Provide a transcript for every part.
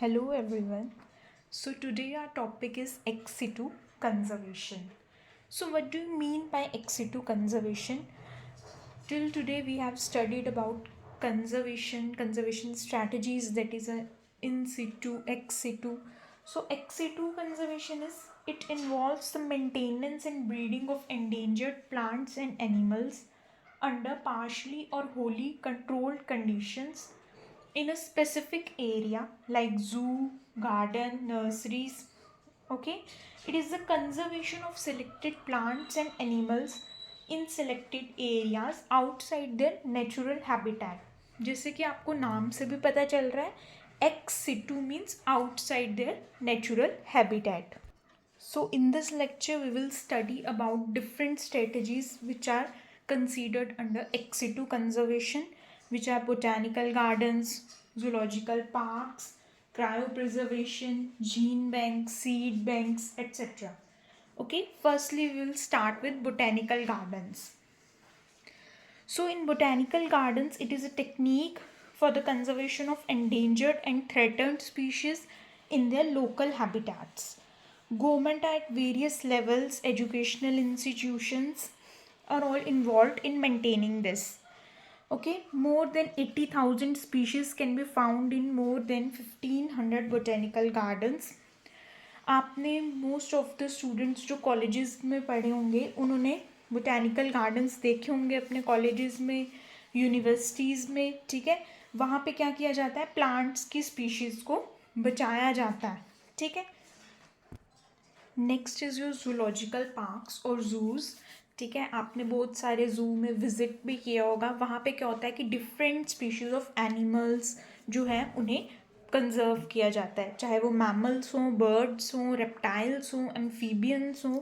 Hello everyone. So today our topic is ex situ conservation. So what do you mean by ex situ conservation? Till today we have studied about conservation strategies, that is a in situ, ex situ. So ex situ conservation it involves the maintenance and breeding of endangered plants and animals under partially or wholly controlled conditions in a specific area like zoo, garden, nurseries. Okay, it is the conservation of selected plants and animals in selected areas outside their natural habitat. जैसे कि आपको नाम से भी पता चल रहा है, ex situ means outside their natural habitat. So in this lecture we will study about different strategies which are considered under ex situ conservation, which are botanical gardens, zoological parks, cryopreservation, gene banks, seed banks, etc. Okay, firstly we will start with botanical gardens. So in botanical gardens, it is a technique for the conservation of endangered and threatened species in their local habitats. Government at various levels, educational institutions are all involved in maintaining this. Okay, more than 80,000 species can be found in more than 1500 botanical gardens. आपने most of the students जो colleges में पढ़े होंगे उन्होंने botanical gardens देखे होंगे अपने colleges में, यूनिवर्सिटीज़ में. ठीक है, वहाँ पे क्या किया जाता है, प्लांट्स की स्पीशीज़ को बचाया जाता है. ठीक है, next is your zoological parks और जूज़. ठीक है, आपने बहुत सारे जू में विजिट भी किया होगा. वहाँ पे क्या होता है कि डिफरेंट स्पीशीज़ ऑफ एनिमल्स जो है उन्हें कंजर्व किया जाता है, चाहे वो मैमल्स हों, बर्ड्स हों, रेप्टाइल्स हों, एम्फीबियंस हों.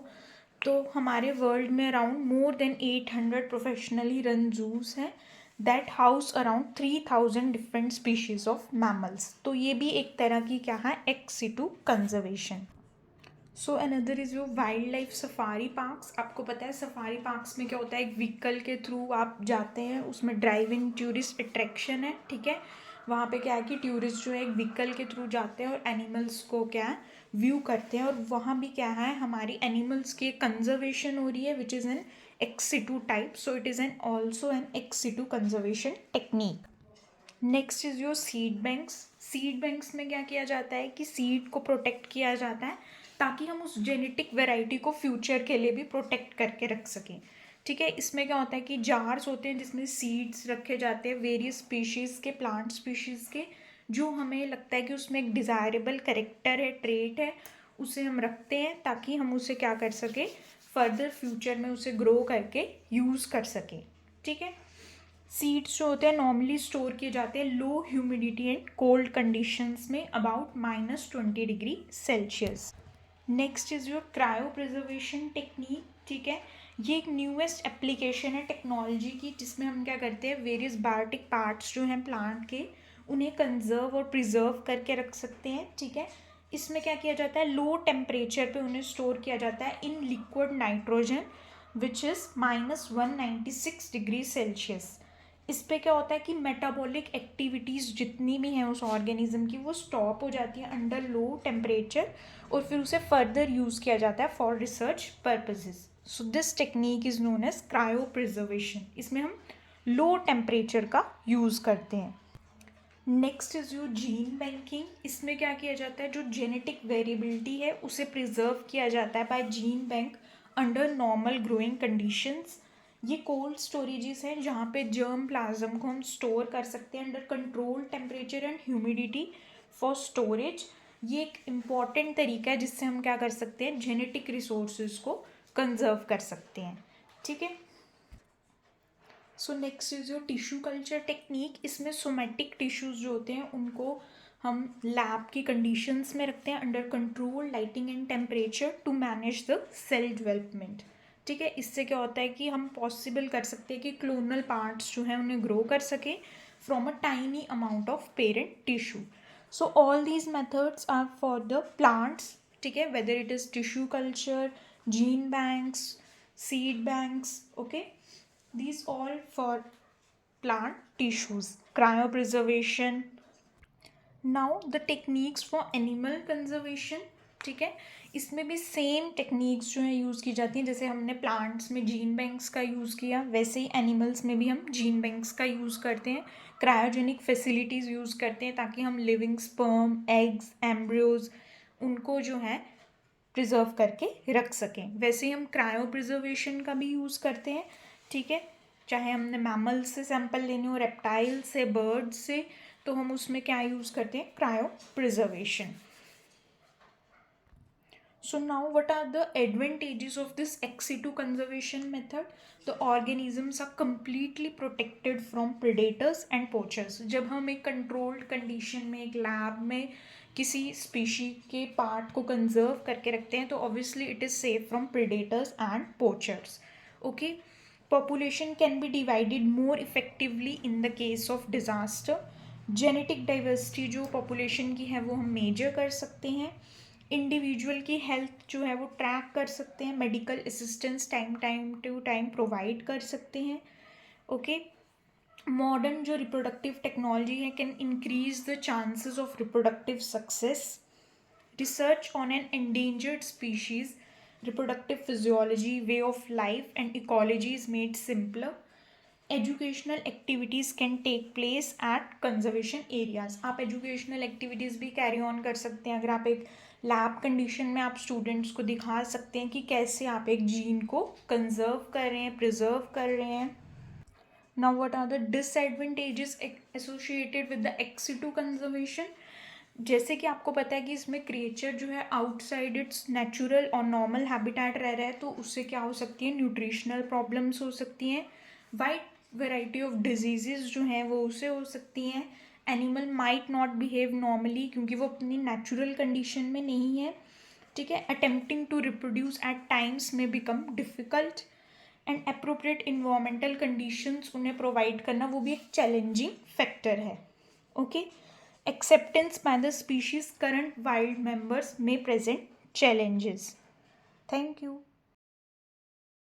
तो हमारे वर्ल्ड में around more than 800 professionally run zoos हैं that house around 3000 different species of mammals. तो ये भी एक तरह की क्या है, ex situ conservation. So another is your wildlife safari parks. आपको पता है सफारी पार्क्स में क्या होता है, एक व्हीकल के थ्रू आप जाते हैं, उसमें ड्राइव इन टूरिस्ट अट्रैक्शन है. ठीक है, वहाँ पे क्या है कि टूरिस्ट जो है एक व्हीकल के थ्रू जाते हैं और एनिमल्स को क्या है व्यू करते हैं, और वहाँ भी क्या है हमारी एनिमल्स की कंजर्वेशन हो रही है which is an ex situ type. So it is an also an x situ conservation technique. Next is your seed banks. Seed banks में क्या किया जाता है कि सीड को प्रोटेक्ट किया जाता है ताकि हम उस जेनेटिक वैरायटी को फ्यूचर के लिए भी प्रोटेक्ट करके रख सकें. ठीक है, इसमें क्या होता है कि जार्स होते हैं जिसमें सीड्स रखे जाते हैं वेरियस स्पीशीज़ के, प्लांट स्पीशीज़ के, जो हमें लगता है कि उसमें एक डिज़ायरेबल करेक्टर है, ट्रेट है, उसे हम रखते हैं ताकि हम उसे क्या कर सकें, फर्दर फ्यूचर में उसे ग्रो करके यूज़ कर सकें. ठीक है, सीड्स जो होते हैं नॉर्मली स्टोर किए जाते हैं low humidity and cold conditions में about -20 degree celsius. Next is your cryopreservation technique. ठीक है, ये एक न्यूएस्ट एप्लीकेशन है टेक्नोलॉजी की, जिसमें हम क्या करते हैं वेरियस बायोटिक पार्ट्स जो हैं प्लांट के उन्हें कंजर्व और प्रिजर्व करके रख सकते हैं. ठीक है, इसमें क्या किया जाता है, लो टेम्परेचर पे उन्हें स्टोर किया जाता है in liquid nitrogen which is -196 degree Celsius. इस पे क्या होता है कि मेटाबॉलिक एक्टिविटीज़ जितनी भी हैं उस ऑर्गेनिज्म की वो स्टॉप हो जाती है अंडर लो टेम्परेचर, और फिर उसे फर्दर यूज़ किया जाता है for research purposes. So this technique is known as cryopreservation. इसमें हम लो टेम्परेचर का यूज़ करते हैं. Next is your gene banking. इसमें क्या किया जाता है, जो जेनेटिक वेरिएबिलिटी है उसे प्रिजर्व किया जाता है by gene bank under normal growing conditions. ये कोल्ड स्टोरेजेस हैं जहाँ पे जर्म प्लाज्म को हम स्टोर कर सकते हैं under control temperature and humidity for storage. ये एक इम्पॉर्टेंट तरीका है जिससे हम क्या कर सकते हैं, जेनेटिक रिसोर्सेज को कंजर्व कर सकते हैं. ठीक है, so next is your tissue culture technique. इसमें सोमेटिक टिश्यूज़ जो होते हैं उनको हम लैब की कंडीशंस में रखते हैं under control lighting and temperature to manage the cell development. ठीक है, इससे क्या होता है कि हम पॉसिबल कर सकते हैं कि क्लोनल पार्ट्स जो हैं उन्हें ग्रो कर सकें from a tiny amount of parent tissue. So all these methods are for the plants. ठीक है, whether it is tissue culture, gene banks, seed banks. Okay, these all for plant tissues. Cryopreservation. Now the techniques for animal conservation, ठीक है, इसमें भी same techniques जो है use की जाती हैं। जैसे हमने प्लांट्स में जीन बैंक्स का यूज़ किया, वैसे ही एनिमल्स में भी हम जीन बैंक्स का यूज़ करते हैं, क्रायोजेनिक फैसिलिटीज़ यूज़ करते हैं ताकि हम लिविंग स्पर्म, एग्स, एम्ब्रियोज उनको जो है प्रिजर्व करके रख सकें। वैसे ही हम क्रायो प्रिजर्वेशन का भी यूज़ करते हैं, ठीक है, चाहे हमने मैमल से सैंपल लेने हो, रेप्टाइल से, बर्ड से, तो हम उसमें क्या यूज़ करते हैं, cryo preservation. So now what are the advantages of this ex situ conservation method? The organisms are completely protected from predators and poachers. जब हम एक controlled condition में एक lab में किसी species के part को conserve करके रखते हैं तो obviously it is safe from predators and poachers. Okay, population can be divided more effectively in the case of disaster. Genetic diversity जो population की है वो हम measure कर सकते हैं। इंडिविजुअल की हेल्थ जो है वो ट्रैक कर सकते हैं, medical assistance time to time provide कर सकते हैं। ओके, मॉडर्न जो रिप्रोडक्टिव टेक्नोलॉजी है can increase the chances of reproductive success. Research on an endangered species, reproductive physiology, way of life and ecology is made simpler. Educational activities can take place at conservation areas. आप educational activities भी carry on कर सकते हैं। अगर आप एक lab condition में आप स्टूडेंट्स को दिखा सकते हैं कि कैसे आप एक जीन को कंजर्व कर रहे हैं, प्रिजर्व कर रहे हैं। Now what are the disadvantages associated with the ex situ conservation? जैसे कि आपको पता है कि इसमें क्रिएचर जो है आउटसाइड इट्स नेचुरल और नॉर्मल हैबिटेट रह रहा है, तो उससे क्या हो सकती है, न्यूट्रिशनल प्रॉब्लम्स हो सकती हैं, वाइड वेराइटी ऑफ डिजीजेस जो हैं वो उससे हो सकती हैं। Animal might not behave normally क्योंकि वो अपनी नेचुरल कंडीशन में नहीं है, ठीक है। Attempting to reproduce at times में become difficult and appropriate environmental conditions उन्हें प्रोवाइड करना वो भी एक चैलेंजिंग फैक्टर है। Okay, acceptance by the species current wild members में प्रेजेंट challenges. Thank you.